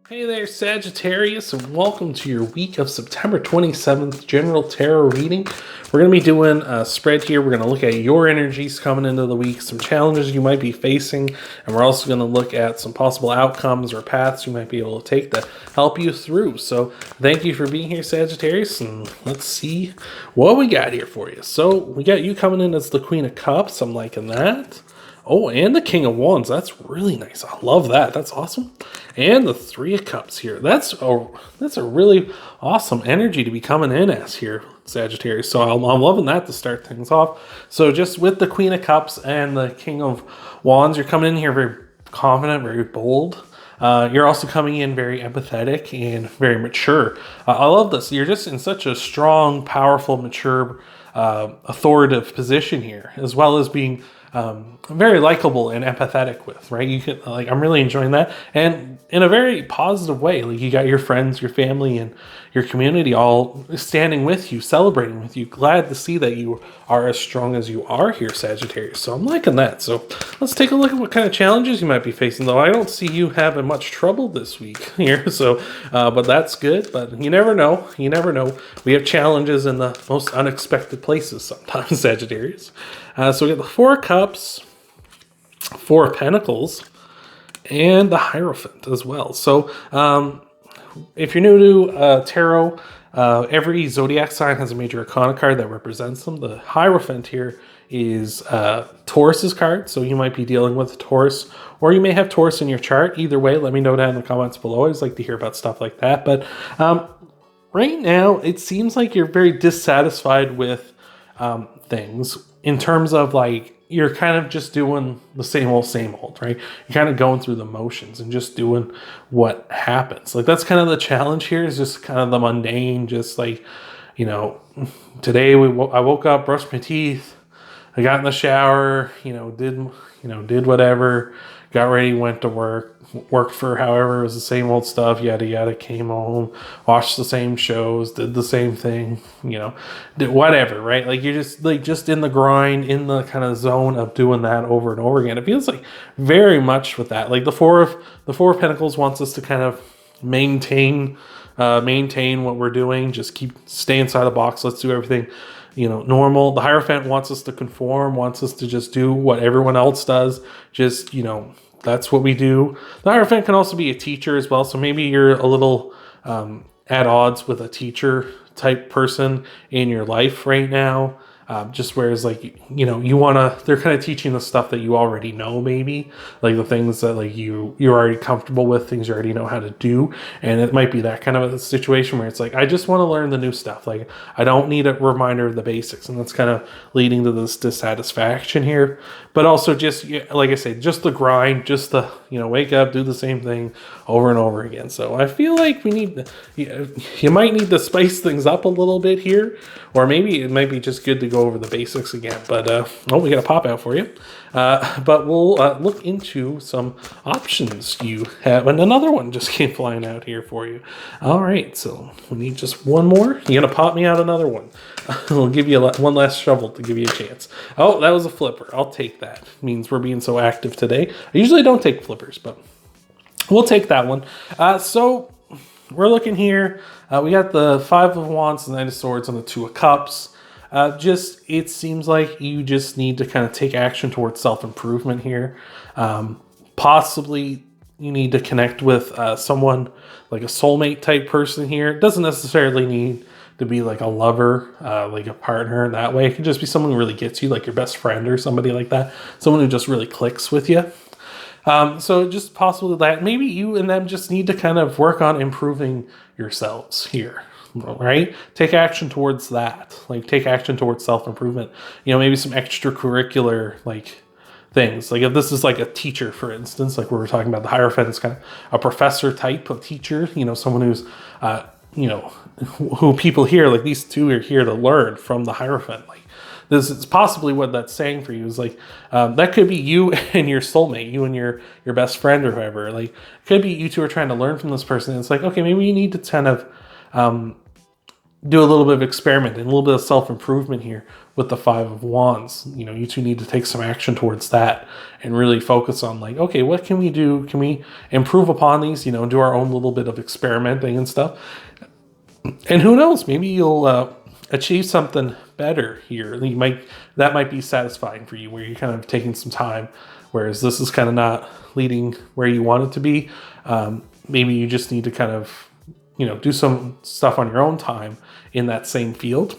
Hey there, Sagittarius, and welcome to your week of September 27th General Tarot reading. We're going to be doing a spread here. We're going to look at your energies coming into the week, some challenges you might be facing, and we're also going to look at some possible outcomes or paths you might be able to take to help you through. So thank you for being here, Sagittarius, and let's see what we got here for you. So we got you coming in as the Queen of Cups. I'm liking that. Oh, and the King of Wands. That's really nice. I love that. That's awesome. And the Three of Cups here. That's a really awesome energy to be coming in as here, Sagittarius. So I'm loving that to start things off. So just with the Queen of Cups and the King of Wands, you're coming in here very confident, very bold. You're also coming in very empathetic and very mature. I love this. You're just in such a strong, powerful, mature, authoritative position here, as well as being very likable and empathetic with, right? You can, like, I'm really enjoying that, and in a very positive way. Like, you got your friends, your family, and your community all standing with you, celebrating with you. Glad to see that you are as strong as you are here, Sagittarius. So I'm liking that. So let's take a look at what kind of challenges you might be facing, though. I don't see you having much trouble this week here, so but that's good. But you never know. You never know. We have challenges in the most unexpected places sometimes, Sagittarius. So we get the Four of Cups, Four of Pentacles, and the Hierophant as well. So if you're new to tarot, every zodiac sign has a major arcana card that represents them. The Hierophant here is Taurus's card, so you might be dealing with Taurus, or you may have Taurus in your chart. Either way, let me know down in the comments below. I always like to hear about stuff like that. But right now, it seems like you're very dissatisfied with things in terms of, like, you're kind of just doing the same old, right? You're kind of going through the motions and just doing what happens. Like, that's kind of the challenge here, is just kind of the mundane, just like, today I woke up, brushed my teeth, I got in the shower, did whatever, got ready, went to worked for however, it was the same old stuff, yada yada, came home, watched the same shows, did the same thing, did whatever, right? Like, you're just in the grind, in the kind of zone of doing that over and over again. It feels like very much with that. Like, the Four of Pentacles wants us to kind of maintain what we're doing, just stay inside the box, let's do everything normal. The Hierophant wants us to conform, wants us to just do what everyone else does, just that's what we do. The Hierophant can also be a teacher as well, so maybe you're a little at odds with a teacher type person in your life right now. Just whereas, like, they're kind of teaching the stuff that you already know, maybe, like the things that, like, you're already comfortable with, things you already know how to do. And it might be that kind of a situation where it's like, I just want to learn the new stuff. Like, I don't need a reminder of the basics. And that's kind of leading to this dissatisfaction here. But also, just like I said, just the grind, just the, wake up, do the same thing over and over again. So I feel like you might need to spice things up a little bit here, or maybe it might be just good to go over the basics again. But we got a pop out for you. But we'll look into some options you have, and another one just came flying out here for you. All right, so we need just one more. You're gonna pop me out another one. I'll give you one last shovel to give you a chance. Oh, that was a flipper. I'll take that. It means we're being so active today. I usually don't take flippers, but we'll take that one. So we're looking here. We got the Five of Wands, the Knight of Swords, and the Two of Cups. It seems like you just need to kind of take action towards self-improvement here. Possibly you need to connect with someone like a soulmate type person here. It doesn't necessarily need to be like a lover, like a partner in that way. It could just be someone who really gets you, like your best friend or somebody like that. Someone who just really clicks with you. So just possibly that maybe you and them just need to kind of work on improving yourselves here, right? Take action towards that. Like, take action towards self-improvement. Maybe some extracurricular, like, things. Like, if this is like a teacher, for instance, like we were talking about, the Hierophant is kind of a professor type of teacher, someone who's, who people here, like these two are here to learn from the Hierophant. Like, this is possibly what that's saying for you, is like, that could be you and your soulmate, you and your best friend or whoever. Like, it could be you two are trying to learn from this person. It's like, okay, maybe you need to kind of do a little bit of experiment and a little bit of self-improvement here with the Five of Wands. You know, you two need to take some action towards that and really focus on like, okay, what can we do? Can we improve upon these? You know, do our own little bit of experimenting and stuff. And who knows, maybe you'll achieve something better here. That might be satisfying for you, where you're kind of taking some time, whereas this is kind of not leading where you want it to be. Maybe you just need to kind of, you know, do some stuff on your own time in that same field.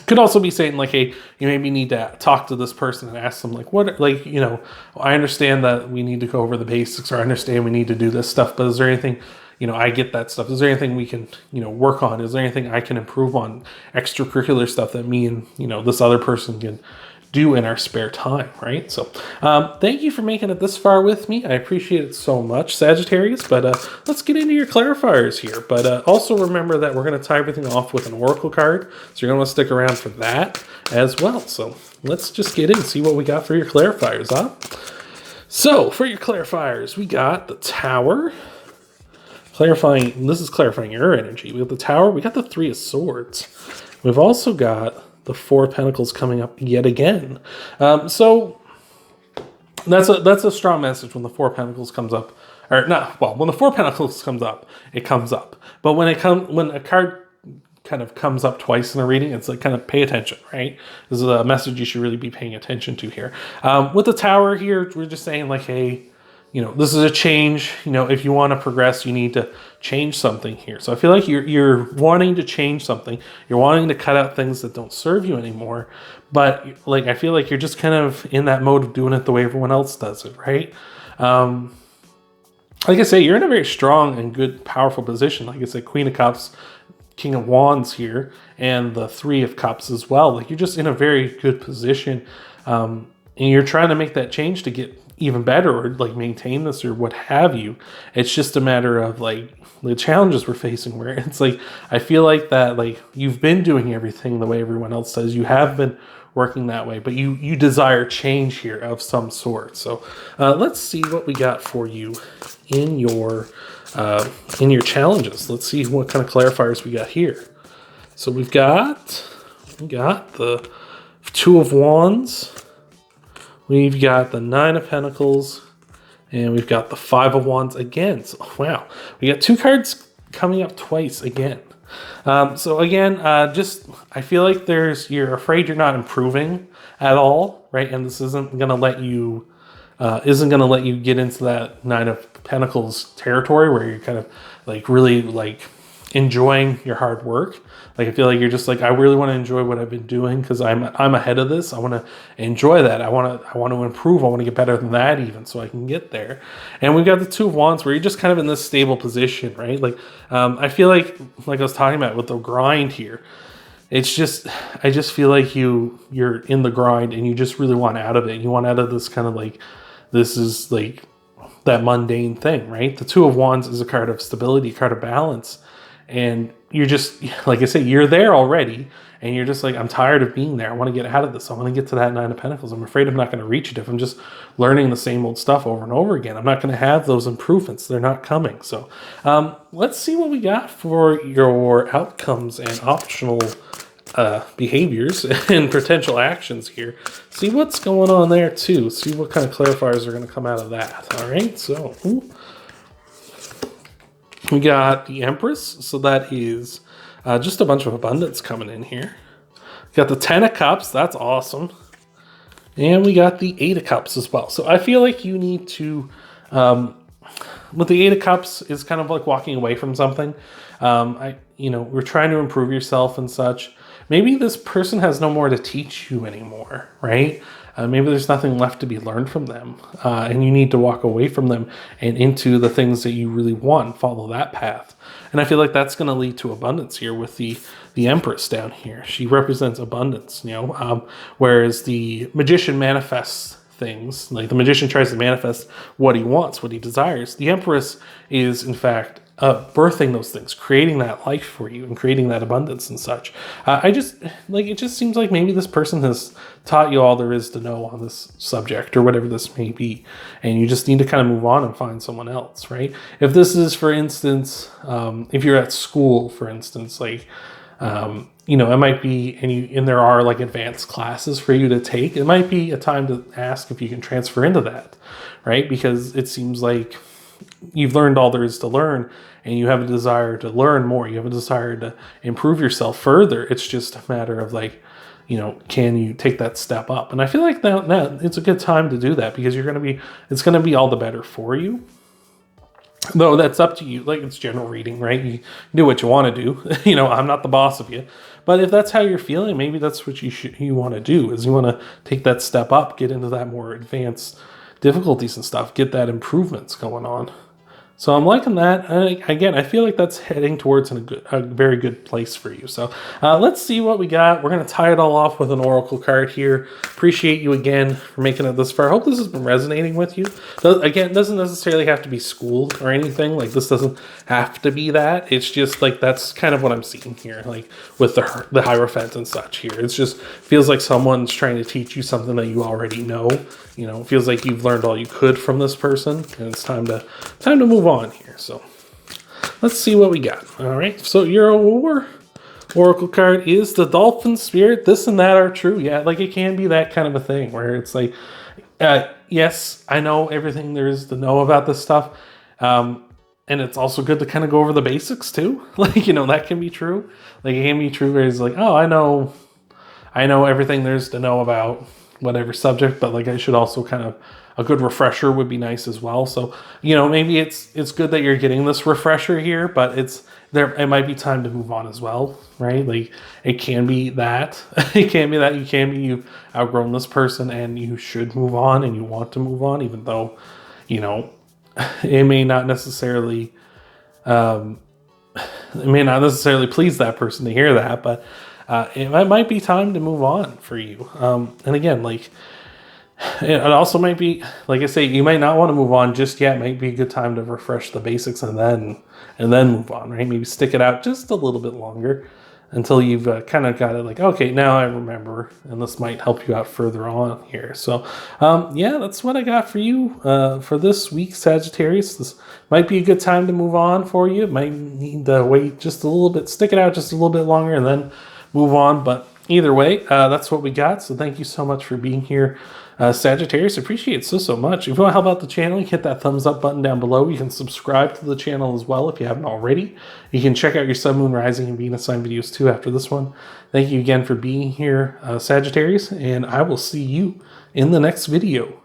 Could also be saying like, hey, you maybe need to talk to this person and ask them like, what, like, you know, I understand that we need to go over the basics, or I understand we need to do this stuff, but is there anything, you know, I get that stuff. Is there anything we can, you know, work on? Is there anything I can improve on, extracurricular stuff that me and, you know, this other person can do in our spare time, right? So thank you for making it this far with me. I appreciate it so much, Sagittarius. But let's get into your clarifiers here. But also remember that we're going to tie everything off with an oracle card, so you're going to want to stick around for that as well. So let's just get in and see what we got for your clarifiers, huh? So for your clarifiers, we got the Tower. This is clarifying your energy. We got the Tower. We got the Three of Swords. We've also got the Four of Pentacles coming up yet again. So that's a strong message when the Four of Pentacles comes up. Or not, well, when the Four of Pentacles comes up, it comes up. But when a card kind of comes up twice in a reading, it's like kind of pay attention, right? This is a message you should really be paying attention to here. With the Tower here, we're just saying like, hey, you know, this is a change. You know, if you want to progress, you need to change something here. So I feel like you're wanting to change something. You're wanting to cut out things that don't serve you anymore. But like, I feel like you're just kind of in that mode of doing it the way everyone else does it, right? Like I say, you're in a very strong and good, powerful position. Like I said, Queen of Cups, King of Wands here, and the Three of Cups as well. Like you're just in a very good position. And you're trying to make that change to get even better, or like maintain this, or what have you. It's just a matter of like the challenges we're facing, where it's like, I feel like that like you've been doing everything the way everyone else does. You have been working that way, but you desire change here of some sort. So let's see what we got for you in your challenges. Let's see what kind of clarifiers we got here. So we got the Two of Wands. We've got the Nine of Pentacles, and we've got the Five of Wands again. So, wow, we got two cards coming up twice again. So again, just I feel like you're afraid you're not improving at all, right? And this isn't gonna let you get into that Nine of Pentacles territory where you're kind of like really like enjoying your hard work. Like I feel like you're just like, I really want to enjoy what I've been doing because I'm ahead of this. I want to enjoy that. I want to improve. I want to get better than that even, so I can get there. And we've got the Two of Wands where you're just kind of in this stable position, right? Like I feel like I was talking about with the grind here. It's just, I just feel like you're in the grind and you just really want out of it. You want out of this kind of like, this is like that mundane thing, right? The Two of Wands is a card of stability, a card of balance. And you're just, like I say, you're there already. And you're just like, I'm tired of being there. I want to get out of this. I want to get to that Nine of Pentacles. I'm afraid I'm not going to reach it if I'm just learning the same old stuff over and over again. I'm not going to have those improvements. They're not coming. So let's see what we got for your outcomes and optional behaviors and potential actions here. See what's going on there too. See what kind of clarifiers are going to come out of that. All right. So we got the Empress. So that is just a bunch of abundance coming in here. We got the Ten of Cups. That's awesome. And we got the Eight of Cups as well. So I feel like you need to, with the Eight of Cups is kind of like walking away from something. We're trying to improve yourself and such. Maybe this person has no more to teach you anymore, right? Maybe there's nothing left to be learned from them. And you need to walk away from them and into the things that you really want, follow that path. And I feel like that's going to lead to abundance here with the Empress down here. She represents abundance, whereas the Magician manifests things. Like the Magician tries to manifest what he wants, what he desires. The Empress is, in fact, birthing those things, creating that life for you and creating that abundance and such. It just seems like maybe this person has taught you all there is to know on this subject or whatever this may be. And you just need to kind of move on and find someone else, right? If this is, for instance, if you're at school, for instance, like, You know, it might be, and there are like advanced classes for you to take. It might be a time to ask if you can transfer into that, right? Because it seems like you've learned all there is to learn, and you have a desire to learn more. You have a desire to improve yourself further. It's just a matter of like, you know, can you take that step up? And I feel like that it's a good time to do that, because it's going to be all the better for you. Though that's up to you. Like, it's general reading, right? You do what you want to do. You know, I'm not the boss of you. But if that's how you're feeling, maybe that's what you want to do, is you want to take that step up, get into that more advanced difficulties and stuff, get that improvements going on. So I'm liking that. And again, I feel like that's heading towards a very good place for you. So let's see what we got. We're going to tie it all off with an oracle card here. Appreciate you again for making it this far. I hope this has been resonating with you. Again, it doesn't necessarily have to be school or anything. Like, this doesn't have to be that. It's just like, that's kind of what I'm seeing here, like with the Hierophant and such here. It just feels like someone's trying to teach you something that you already know. You know, it feels like you've learned all you could from this person, and it's time to move on here. So let's see what we got. All right, so your oracle card is the Dolphin Spirit. This and that are true. Yeah, like, it can be that kind of a thing where it's like, yes, I know everything there is to know about this stuff, and it's also good to kind of go over the basics too. Like, you know, that can be true. Like, it can be true where it's like, oh, I know everything there is to know about whatever subject, but like, I should also kind of, a good refresher would be nice as well. So, you know, maybe it's good that you're getting this refresher here, but it might be time to move on as well, right? Like, it can be that. It can be that you've outgrown this person and you should move on, and you want to move on, even though, you know, it may not necessarily please that person to hear that, but it might be time to move on for you. And again, like, it also might be, like I say, you might not want to move on just yet. It might be a good time to refresh the basics and then move on, right? Maybe stick it out just a little bit longer until you've kind of got it like, okay, now I remember, and this might help you out further on here. So, yeah, that's what I got for you for this week, Sagittarius. This might be a good time to move on for you. It might need to wait just a little bit, stick it out just a little bit longer, and then move on. But either way, that's what we got. So thank you so much for being here, Sagittarius. Appreciate it so much. If you want to help out the channel, you can hit that thumbs up button down below. You can subscribe to the channel as well if you haven't already. You can check out your Sun, Moon, Rising, and Venus sign videos too after this one. Thank you again for being here, Sagittarius, and I will see you in the next video.